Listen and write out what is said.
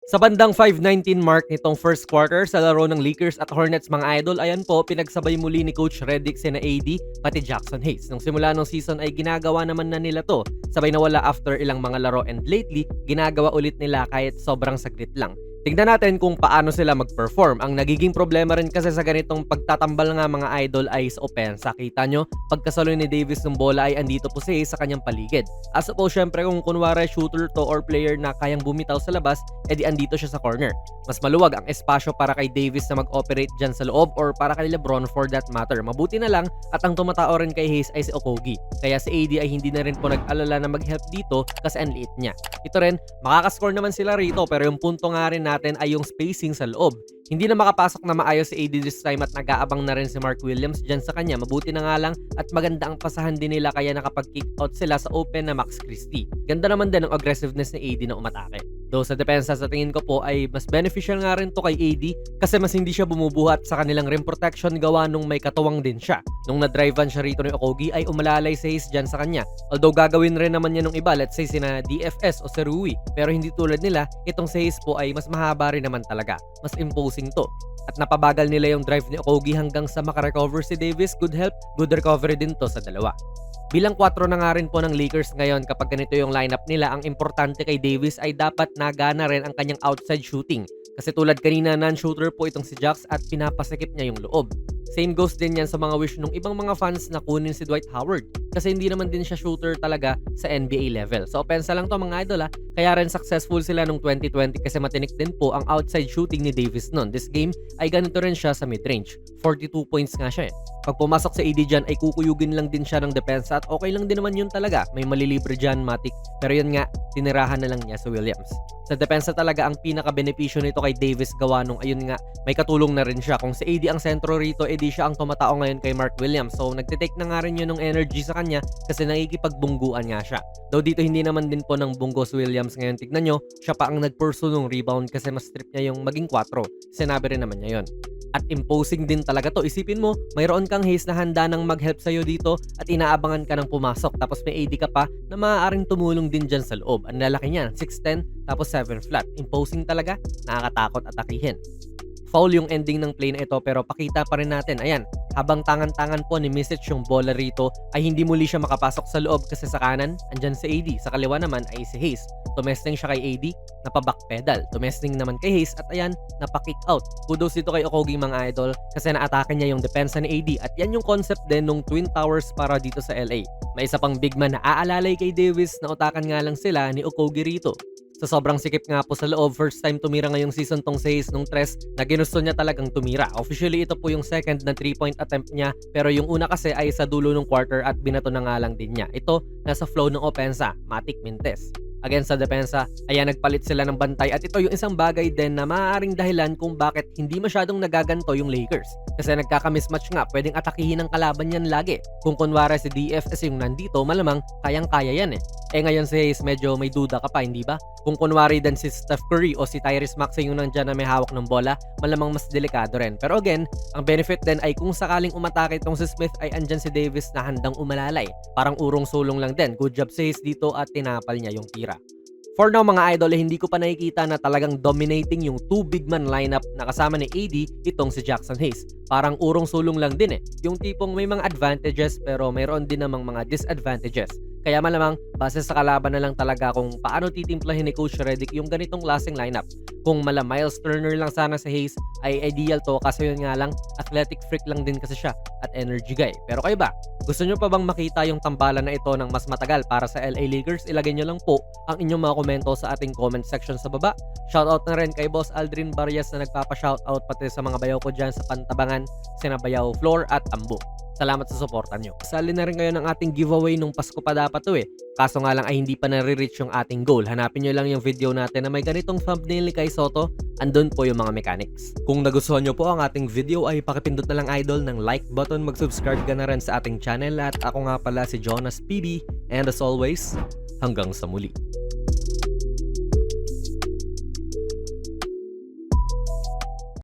Sa bandang 5:19 mark nitong first quarter sa laro ng Lakers at Hornets mga idol, ayan po, pinagsabay muli ni Coach Redick sina AD pati Jackson Hayes. Nung simula ng season ay ginagawa naman na nila to. Sabay nawala after ilang mga laro and lately, ginagawa ulit nila kahit sobrang saglit lang. Tingnan natin kung paano sila mag-perform. Ang nagiging problema rin kasi sa ganitong pagtatambal nga mga idol ay sa opensa. Kita nyo, pagkasalo ni Davis ng bola ay andito po si Hayes sa kanyang paligid. As opposed, syempre kung kunwari shooter to or player na kayang bumitaw sa labas, edi andito siya sa corner. Mas maluwag ang espasyo para kay Davis na mag-operate dyan sa loob or para kay LeBron for that matter. Mabuti na lang at ang tumatao rin kay Hayes ay si Okogie. Kaya si AD ay hindi na rin po nag-alala na mag-help dito kasi ang liit niya. Ito rin, makakascore naman sila rito pero yung punto nga rin natin ay yung spacing sa loob. Hindi na makapasok na maayos si AD this time at nag-aabang na rin si Mark Williams dyan sa kanya. Mabuti na nga lang at maganda ang pasahan din nila kaya nakapag-kick out sila sa open na Max Christie. Ganda naman din ang aggressiveness ni AD na umatake. Though sa depensa sa tingin ko po ay mas beneficial nga rin to kay AD kasi mas hindi siya bumubuhat sa kanilang rim protection gawa nung may katuwang din siya. Nung na-drivean siya rito ni Okogie ay umalalay si Hayes dyan sa kanya. Although gagawin rin naman niya nung iba, let's say sina DFS o si Rui. Pero hindi tulad nila, itong si Hayes po ay mas mahaba rin naman talaga. Mas imposing to. At napabagal nila yung drive ni Okogie hanggang sa makarecover si Davis. Good help, good recovery din to sa dalawa. Bilang 4 na nga rin po ng Lakers ngayon kapag ganito yung lineup nila, ang importante kay Davis ay dapat nagana rin ang kanyang outside shooting. Kasi tulad kanina, non-shooter po itong si Jax at pinapasikip niya yung loob. Same goes din yan sa mga wish ng ibang mga fans na kunin si Dwight Howard. Kasi hindi naman din siya shooter talaga sa NBA level. So opensa lang to mga idol ha. Kaya rin successful sila nung 2020 kasi matinik din po ang outside shooting ni Davis nun. This game ay ganito rin siya sa mid-range. 42 points nga siya eh. Pag pumasok sa AD dyan ay kukuyugin lang din siya ng depensa at okay lang din naman yun talaga. May malilibre dyan, Matic. Pero yun nga, tinirahan na lang niya si Williams. Sa depensa talaga ang pinaka-benepisyo nito kay Davis gawa nung ayun nga, may katulong na rin siya. Kung si AD ang sentro rito, edi siya ang tumatao ngayon kay Mark Williams. So nagtitake na nga rin yun ng energy sa kanya kasi nakikipagbungguan nga siya. Though dito hindi naman din po ng bunggo si Williams ngayon. Tignan nyo, siya pa ang nag-pursue ng rebound kasi mas trip niya yung maging 4. Sinabi rin naman niya yun. At imposing din talaga to. Isipin mo, mayroon kang Hayes na handa nang mag-help sa'yo dito at inaabangan ka ng pumasok. Tapos may AD ka pa na maaaring tumulong din dyan sa loob. Ang lalaki niya, 6'10", tapos 7 flat. Imposing talaga, nakakatakot atakihin. Foul yung ending ng play na ito pero pakita pa rin natin, ayan, habang tangan-tangan po ni Misic yung bola rito ay hindi muli siya makapasok sa loob kasi sa kanan, andyan si AD. Sa kaliwa naman ay si Hayes. Tumesting siya kay AD, napabackpedal. Tumesting naman kay Hayes at ayan, napakick out. Kudos dito kay Okogie mga idol kasi naatake niya yung depensa ni AD at yan yung concept din nung Twin Towers para dito sa LA. May isa pang big man na aalalay kay Davis na utakan nga lang sila ni Okogie rito. Sa sobrang sikip nga po sa loob, first time tumira ngayong season tong Hayes nung tres na ginusto niya talagang tumira. Officially ito po yung second na 3-point attempt niya pero yung una kasi ay sa dulo ng quarter at binato na nga lang din niya. Ito, nasa flow ng opensa, Matic Mintes. Against sa depensa, ayan nagpalit sila ng bantay at ito yung isang bagay din na maaaring dahilan kung bakit hindi masyadong nagaganto yung Lakers. Kasi nagkaka-mismatch nga, pwedeng atakihin ng kalaban yan lagi. Kung kunwari si DFS yung nandito, malamang kayang-kaya yan eh. Eh ngayon si Hayes medyo may duda ka pa, hindi ba? Kung kunwari din si Steph Curry o si Tyrese Maxey yung nandyan na may hawak ng bola, malamang mas delikado rin. Pero again, ang benefit din ay kung sakaling umatake itong si Smith ay andyan si Davis na handang umalalay. Parang urong sulong lang din. Good job si Hayes dito at tinapal niya yung tira. For now mga idol, hindi ko pa nakikita na talagang dominating yung 2 big man lineup na kasama ni AD itong si Jackson Hayes. Parang urong sulong lang din eh. Yung tipong may mga advantages pero mayroon din namang mga disadvantages. Kaya malamang base sa kalaban na lang talaga kung paano titimplahin ni Coach Redick yung ganitong klaseng lineup. Kung mala Miles Turner lang sana si Hayes ay ideal to kasi yun nga lang athletic freak lang din kasi siya at energy guy. Pero kayo ba? Gusto nyo pa bang makita yung tambalan na ito ng mas matagal para sa LA Lakers? Ilagay nyo lang po ang inyong mga komento sa ating comment section sa baba. Shoutout na rin kay Boss Aldrin Barrias na nagpapa-shoutout pati sa mga bayaw ko dyan sa Pantabangan, sina Bayaw Floor at Ambo. Salamat sa suporta nyo. Sali na rin kayo ng ating giveaway nung Pasko pa dapat to eh. Kaso nga lang ay hindi pa nare-reach yung ating goal. Hanapin nyo lang yung video natin na may ganitong thumbnail ni Kai Soto. Andun po yung mga mechanics. Kung nagustuhan nyo po ang ating video ay pakipindot na lang idol ng like button. Mag-subscribe ka na rin sa ating channel. At ako nga pala si Jonas PB. And as always, hanggang sa muli.